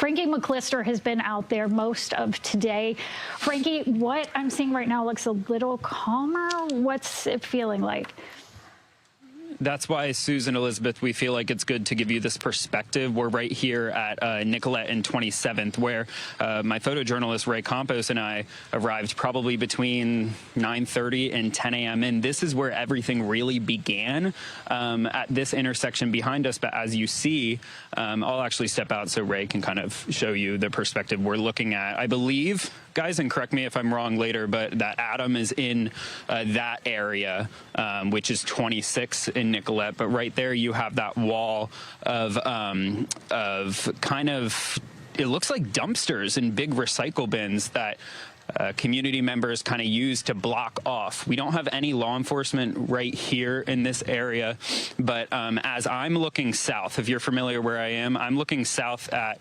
Frankie McLister has been out there most of today. Frankie, what I'm seeing right now looks a little calmer. What's it feeling like? That's why, Susan Elizabeth, we feel like it's good to give you this perspective. We're right here at Nicollet and 27th, where my photojournalist Ray Campos and I arrived probably between 9:30 and 10 a.m. And this is where everything really began, at this intersection behind us. But as you see, I'll actually step out so Ray can kind of show you the perspective we're looking at. I believe, guys, and correct me if I'm wrong later, but that Adam is in that area, which is 26 in Nicollet. But right there, you have that wall of kind of, it looks like dumpsters and big recycle bins that community members kind of use to block off. We don't have any law enforcement right here in this area, but as I'm looking south, if you're familiar where I am, I'm looking south at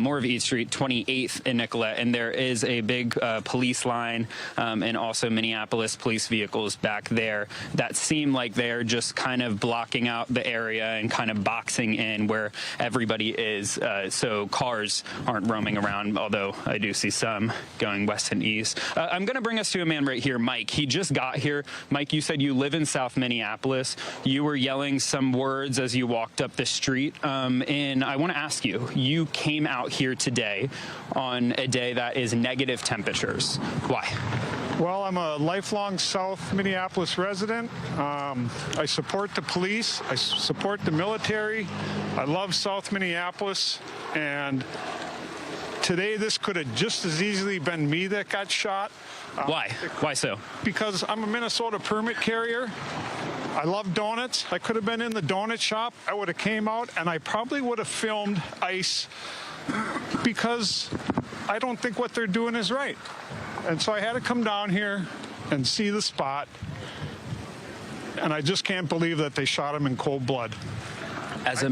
more of East Street, 28th in Nicollet, and there is a big police line and also Minneapolis police vehicles back there that seem like they're just kind of blocking out the area and kind of boxing in where everybody is, so cars aren't roaming around, although I do see some going west and east. I'm going to bring us to a man right here, Mike. He just got here. Mike, you said you live in South Minneapolis. You were yelling some words as you walked up the street. And I want to ask you, you came out here today on a day that is negative temperatures. Why? Well, I'm a lifelong South Minneapolis resident. I support the police. I support the military. I love South Minneapolis. And today, this could have just as easily been me that got shot. Why? Why so? Because I'm a Minnesota permit carrier. I love donuts. I could have been in the donut shop. I would have came out, and I probably would have filmed ICE because I don't think what they're doing is right. And so I had to come down here and see the spot, and I just can't believe that they shot him in cold blood. As a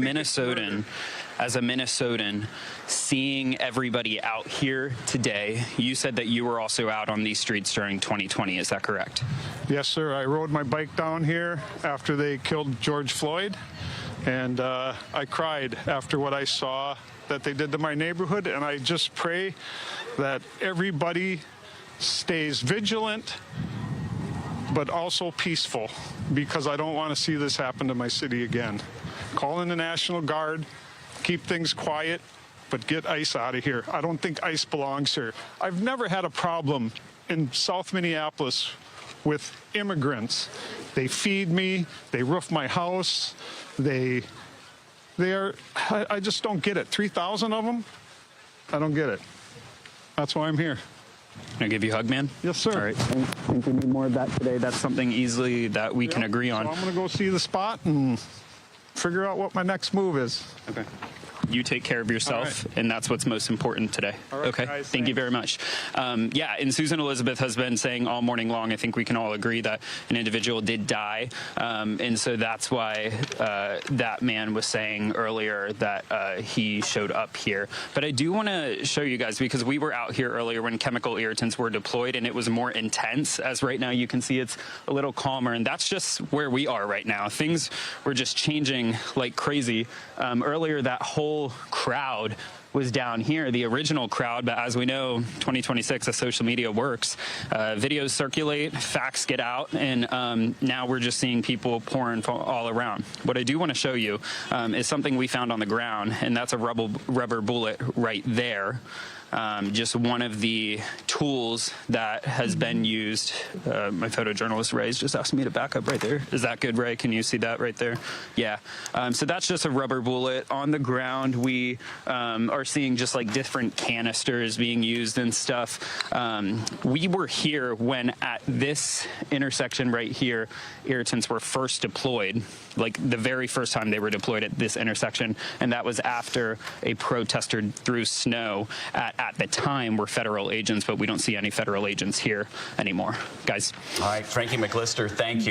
Minnesotan, seeing everybody out here today, you said that you were also out on these streets during 2020. Is that correct? Yes, sir. I rode my bike down here after they killed George Floyd, and I cried after what I saw that they did to my neighborhood, and I just pray that everybody stays vigilant but also peaceful, because I don't want to see this happen to my city again. Call in the National Guard, keep things quiet, but get ICE out of here. I don't think ICE belongs here. I've never had a problem in South Minneapolis with immigrants. They feed me, they roof my house, I just don't get it. 3,000 of them? I don't get it. That's why I'm here. Can I give you a hug, man? Yes, sir. All right. I think we need more of that today. That's something easily that we can agree on. So I'm going to go see the spot and figure out what my next move is. Okay. You take care of yourself, and that's what's most important today. All right, okay, guys, thank you very much. Yeah, and Susan Elizabeth has been saying all morning long, I think we can all agree that an individual did die, and so that's why that man was saying earlier that he showed up here. But I do want to show you guys, because we were out here earlier when chemical irritants were deployed, and it was more intense, as right now you can see it's a little calmer, and that's just where we are right now. Things were just changing like crazy. Earlier, that whole crowd was down here, the original crowd, but as we know, 2026, as social media works, videos circulate, facts get out, and now we're just seeing people pouring all around. What I do want to show you is something we found on the ground, and that's a rubber bullet right there. Just one of the tools that has been used. My photojournalist Ray's just asked me to back up right there. Is that good, Ray? Can you see that right there? Yeah. So that's just a rubber bullet. On the ground, we are seeing just like different canisters being used and stuff. We were here when at this intersection right here, irritants were first deployed, like the very first time they were deployed at this intersection, and that was after a protester threw snow at the time were federal agents, but we don't see any federal agents here anymore. Guys. All right, Frankie McLister, thank you.